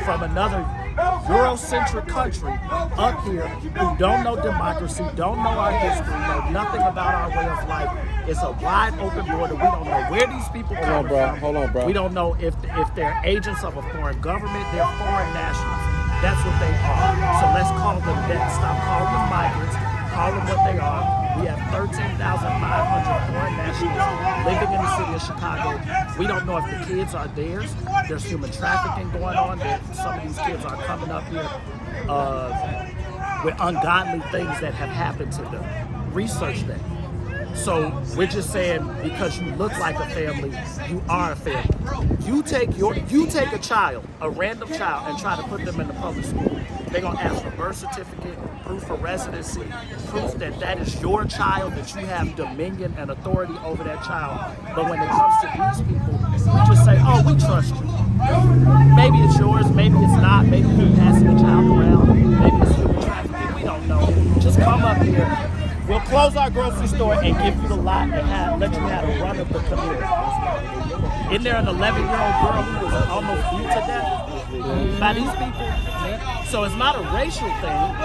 from another Eurocentric country up here who don't know democracy, don't know our history, know nothing about our way of life. It's a wide open border. We don't know where these people come from. Hold on, bro. We don't know if they're agents of a foreign government. They're foreign nationals. That's what they are. So let's call them that. Stop calling them migrants. Call them what they are. We have 13,500 foreign nationals living in the city of Chicago. We don't know if the kids are theirs. There's human trafficking going on. Some of these kids are coming up here with ungodly things that have happened to them. Research that. So we're just saying because you look like a family, you are a family. You take a child, a random child, and try to put them in the public school. They're gonna ask for birth certificate, proof of residency, proof that that is your child, that you have dominion and authority over that child. But when it comes to these people, we just say, oh, we trust you. Maybe it's yours, maybe it's not, maybe you're passing the child around, maybe it's human trafficking, we don't know. Just come up here. We'll close our grocery store and give you the lot and let you have a run of the community. Isn't there an 11-year-old girl who was almost beat to death by these people? So it's not a racial thing,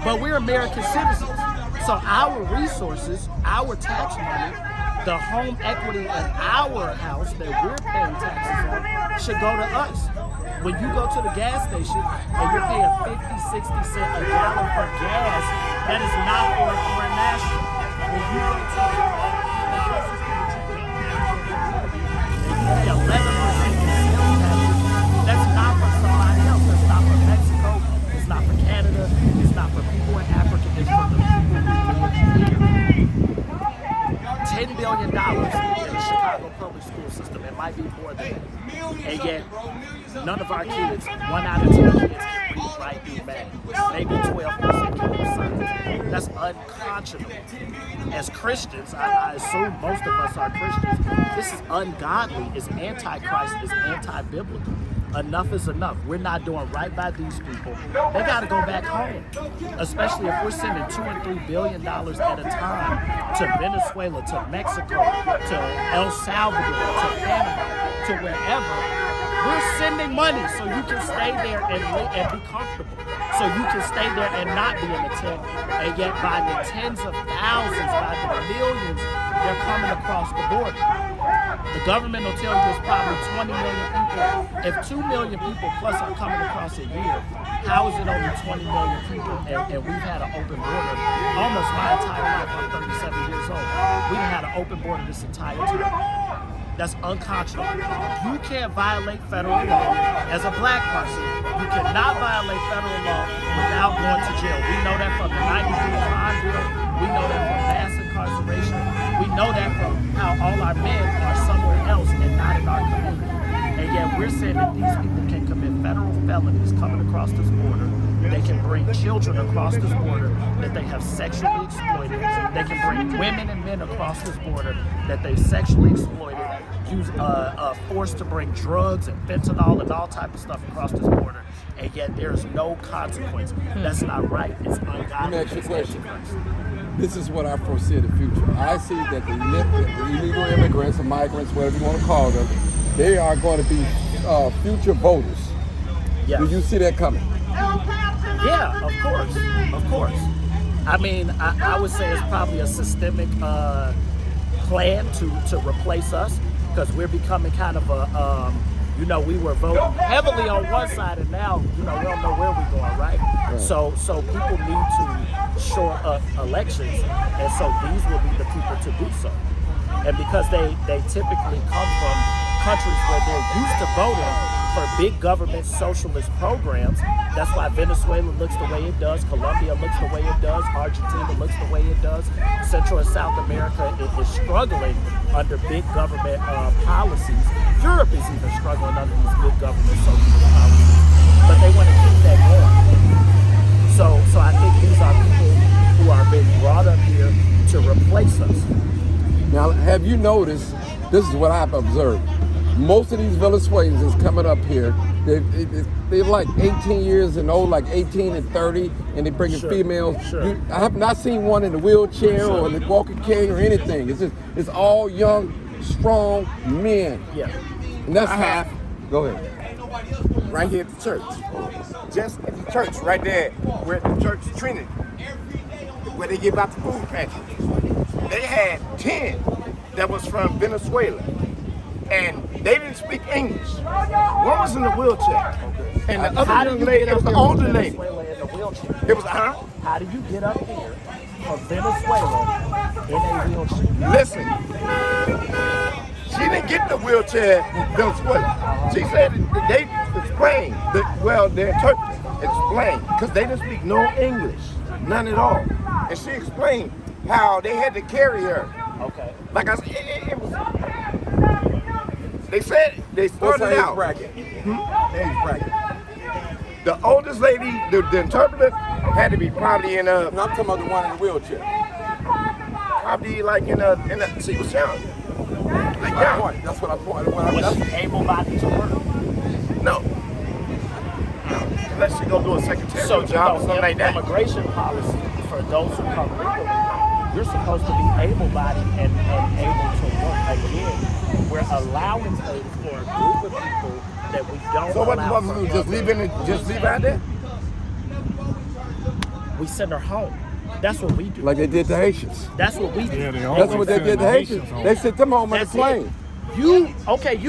but we're American citizens. So our resources, our tax money, the home equity in our house that we're paying taxes on should go to us. When you go to the gas station and you're paying 50, 60 cents a gallon for gas, that is not for a foreign national. When you go to the you pay 11% sales taxes, that's not for somebody else. That's not for Mexico. It's not for Canada. It's not for people in Africa. It's for the people who live here. $10 billion in the Chicago public school system. It might be more than that. And yet, none of our kids, 1 out of 10 kids, can read, write, do math. Maybe 12% can do science. That's unconscionable. As Christians, I assume most of us are Christians, this is ungodly, it's anti-Christ, it's anti-biblical. Enough is enough. We're not doing right by these people. They got to go back home, especially if we're sending $2 and $3 billion at a time to Venezuela, to Mexico, to El Salvador, to Panama, to wherever. We're sending money so you can stay there and be comfortable. So you can stay there and not be in a tent. And yet by the tens of thousands, by the millions, they're coming across the border. The government will tell you it's probably 20 million people. If 2 million people plus are coming across a year, how is it only 20 million people? And we've had an open border almost my entire life. I'm 37 years old. We've had an open border this entire time. That's unconscionable. You can't violate federal law as a black person. You cannot violate federal law without going to jail. We know that from the 93 crime bill. We know that from mass incarceration. We know that from how all our men are somewhere else and not in our community. And yet we're saying that these people can commit federal felonies coming across this border. They can bring children across this border that they have sexually exploited. They can bring women and men across this border that they've sexually exploited, use force to bring drugs and fentanyl and all type of stuff across this border. And yet there's no consequence. That's not right. It's ungodly. Let me ask you a question. This is what I foresee in the future. I see that the illegal immigrants or migrants, whatever you want to call them, they are going to be future voters. Yes. Do you see that coming? Yeah, of course. I mean, I would say it's probably a systemic plan to replace us, because we're becoming kind of a, we were voting heavily on one side, and now, we don't know where we're going, right? So people need to shore up elections, and so these will be the people to do so. And because they typically come from countries where they're used to voting for big government socialist programs. That's why Venezuela looks the way it does, Colombia looks the way it does, Argentina looks the way it does. Central and South America is struggling under big government policies. Europe is even struggling under these big government socialist policies. But they want to keep that going. So I think these are people who are being brought up here to replace us. Now, have you noticed, this is what I've observed, most of these Venezuelans is coming up here, they're like 18 years and old, like 18 and 30, and they bringing females. I have not seen one in a wheelchair or in a walking cane or anything. It's all young, strong men. Yeah. And that's Go ahead. Right here at the church. Just at the church, right there, where the church Trinity, where they give out the food pantry. They had 10 that was from Venezuela, and they didn't speak English. One was in a wheelchair, and the other young lady, it was an older lady. It was, How do you get up here from Venezuela in a wheelchair? Listen, she didn't get the wheelchair in Venezuela. She said that they explained, the interpreter explained, because they didn't speak no English, none at all. And she explained how they had to carry her. Okay. Like I said, it was, they said they started What's her out. age bracket? Age bracket. The oldest lady, the interpreter, had to be probably in a, No, I'm talking about the one in the wheelchair. probably like in a she was young. Like young. That's what I pointed. Was she able-bodied to work? No. Unless she go do a secretarial So job or something like that. Immigration policy for those who come legally, you're supposed to be able-bodied and able to work. Again, we're allowing things for a group of people that we don't So what allow supposed to for do? Just leave out there? We send her home. That's what we do. Like they did the Haitians. That's what we do. Yeah, they That's what they did to Haitians. They sent them home on a That's plane. it. You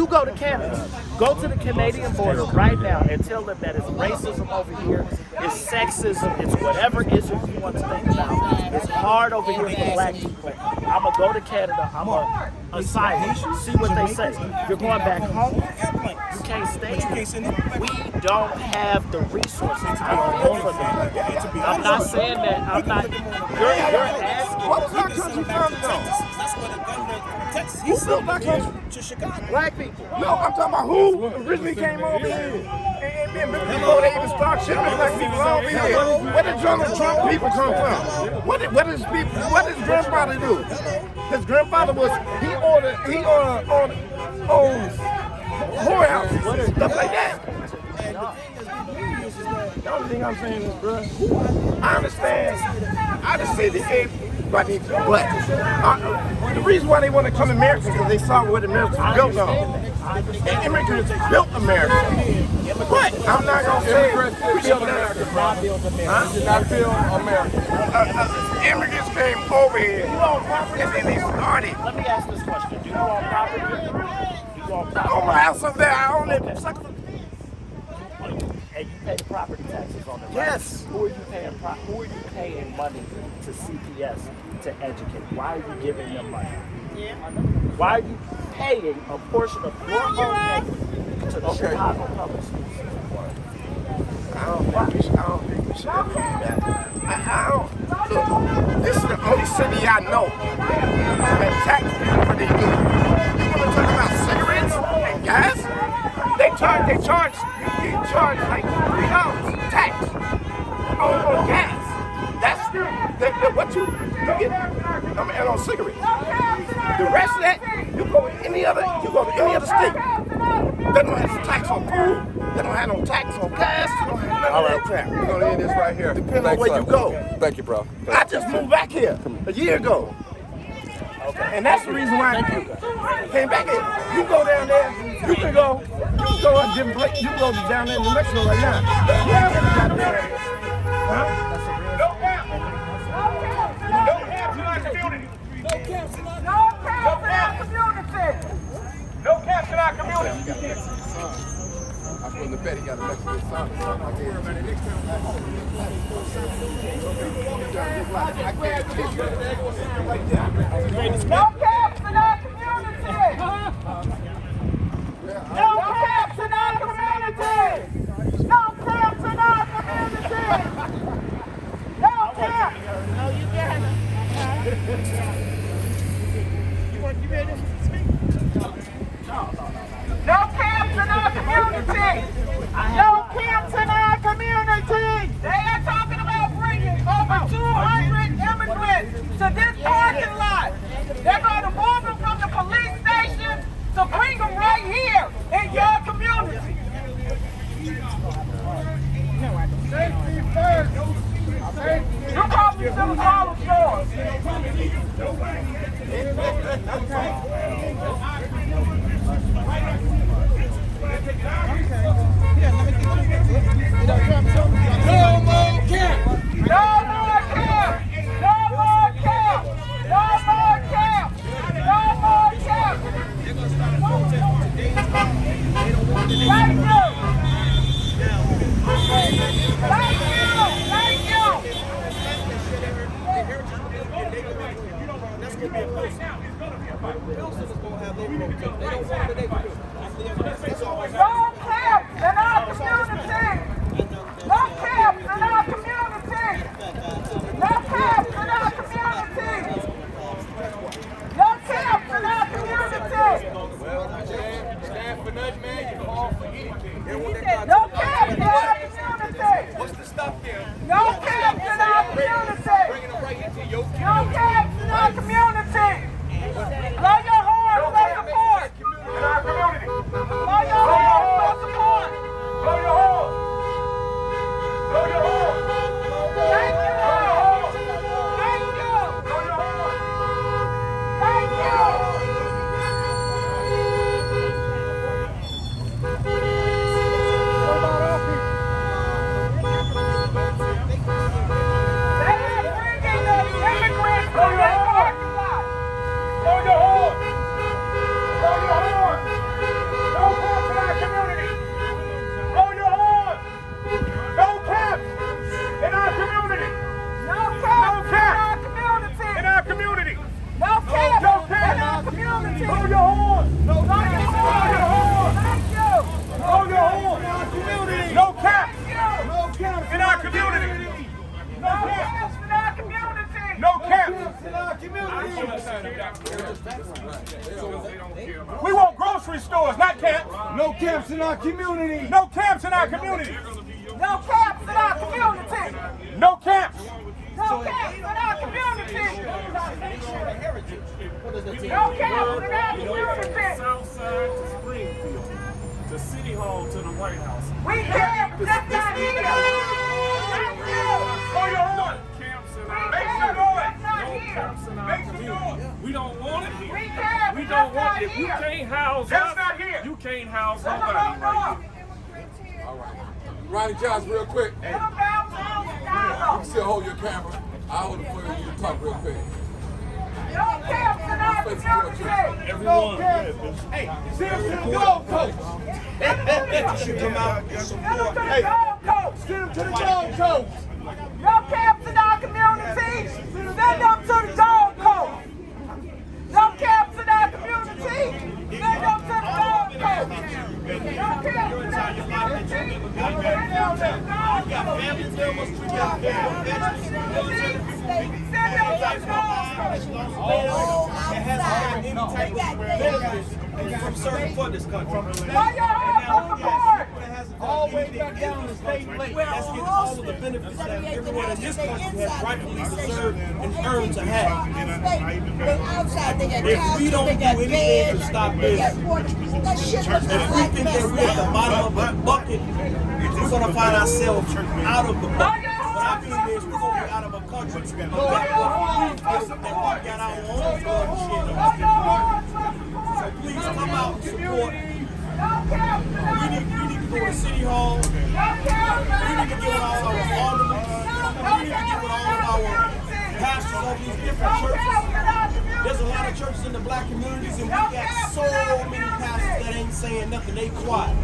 go to Canada. Go to the Canadian border right now and tell them that it's racism over here, it's sexism, it's whatever ism you want to think about. It's hard over here for black people. I'm going to go to Canada. I'm going to asylum. See what they say. You're going back home. You can't stay here. We don't have the resources. I don't offer them. I'm not saying that. I'm not. You're asking. What was our country founded on? Who built our country? Black people. No, I'm talking about who originally came over here. And before they even start shipping black people over here. Where did Donald Trump people come from? What did his grandfather do? His grandfather was, he owns whorehouses and stuff like that. The only thing I'm saying is, bro, I understand. I just say that everybody, but the reason why they want to come to America is because they saw what America was built on. And immigrants built America. But I'm not going to say we built America. Did not build America. Immigrants came over here and then they started. Let me ask this question. Do you own property? Do you own On property? my house up there, I own it. And you pay property taxes on it, right? Yes. Who are you paying money to CPS to educate? Why are you giving them money? Why are you paying a portion of your own equity to the Chicago public schools? I don't think we should ever do that. Look, this is the only city I know that tax people what they do. You want to talk about cigarettes and gas? They charge like $3 tax on gas. That's what you get. And on cigarettes. The rest of that, you go to any other state. They don't have tax on food. They don't have no tax on gas. They don't have none of that crap. We're going to end this right here. Depending on where you go. Thank you, bro. I just moved back here a year ago. And that's the reason why I came back here. You go down there, you can go a different place. You can go down there in New Mexico right now. Yeah, got there. Huh? No camps in our community. No camps in our community. I wouldn't have bet he got a Mexican son. No camps in our community. No camps in our community. No camps in our community. No camps. No, you got it. You ready to speak? No camps in our community. No camps in our community. They are talking about bringing over 200 immigrants to this parking lot. They're going We want grocery stores, not camps. No camps in our community. No camps in our community. No camps in our community. No camps. No camps in our community. No camps in our community. Southside to Springfield, to City Hall to the White House. We camp just not here. Blow your horn. Camps in our Make some noise. no camps in our Make some community. noise. We don't want it here. We camp We just don't want not it. If you here. can't house Just us, not here. you can't house nobody right here. Ronnie Johnson, real quick. Hey, Put them down, down, you down. can still hold your camera. I'll hold it for you. You talk real quick. No camps in our community. Everyone. Hey, send them to the Gold Coast. You should come out and Send them support. to the Gold Coast. Send them to the Gold Coast. No camps in our community. Send them to the Gold Coast. No camps in our community. Send them to the Gold Coast. No camps in our community. Send them to the Gold Coast. Family members, we got veterans, military people. Send them to the Gold Coast. It hasn't gotten any type of benefits from serving for this country. Why y'all have no support? All the way back down to state lake. That's getting all of the benefits that everyone in this country has rightfully deserved and earned to have. If we don't do anything to stop this, if we think that we're at the bottom of a bucket, we're going to find ourselves out of the bucket. What I mean is we're going to be out of a country that we got our own blood shit. So please come out and support. We need to go to City Hall. We need to get with all our aldermen. We need to get with all of our pastors of these different churches. There's a lot of churches in the black communities, and we got so many pastors that ain't saying nothing. They quiet.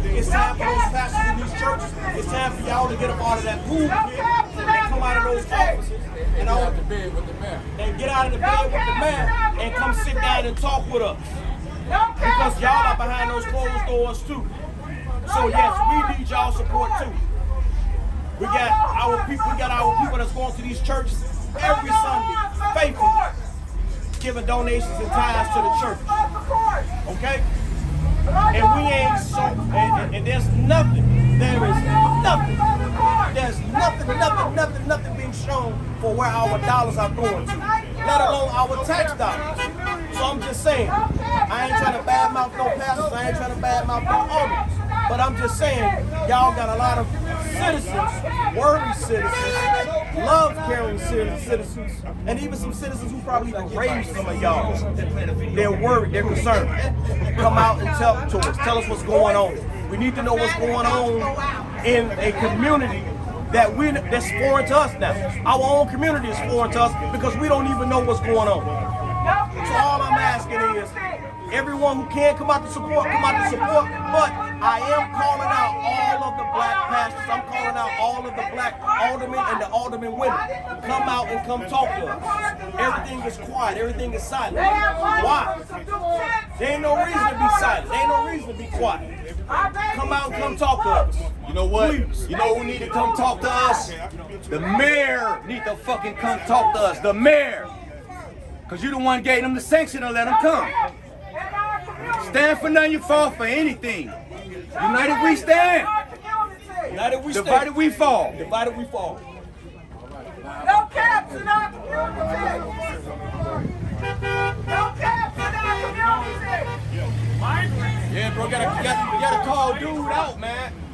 It's time for those pastors in these churches. It's time for y'all to get up out of that pulpit and come out of those offices and Out the bed with the mayor. get out of the bed with the man and come sit down and talk with us. Because y'all are behind those closed doors too. So yes, we need y'all support too. We got our people that's going to these churches every Sunday, faithfully, giving donations and tithes to the church. Okay? And we ain't so, and there's nothing, nothing being shown for where our dollars are going to, let alone our tax dollars. So I'm just saying, I ain't trying to badmouth no pastors, I ain't trying to badmouth no others, but I'm just saying, y'all got a lot of citizens, worthy citizens, love-caring citizens, and even some citizens who probably even raised some of y'all. They're worried, they're concerned. Come out and tell us what's going on. We need to know what's going on in a community that's foreign to us now. Our own community is foreign to us because we don't even know what's going on. So all I'm asking is, Everyone who can come out to support, come out to support. But I am calling out all of the black pastors. I'm calling out all of the black aldermen and the aldermen women. Come out and come talk to us. Everything is quiet. Everything is silent. Why? There ain't no reason to be silent. There ain't no reason to be quiet. Come out and come talk to us. You know what? Please. You know who need to come talk to us? The mayor need to fucking come talk to us. The mayor. Because you the one gave them the sanction to let them come. Stand for nothing, you fall for anything. United we stand. United we stand. Divided we fall. Divided we fall. No caps in our community. No caps in our community. Yeah, bro, gotta call dude out, man.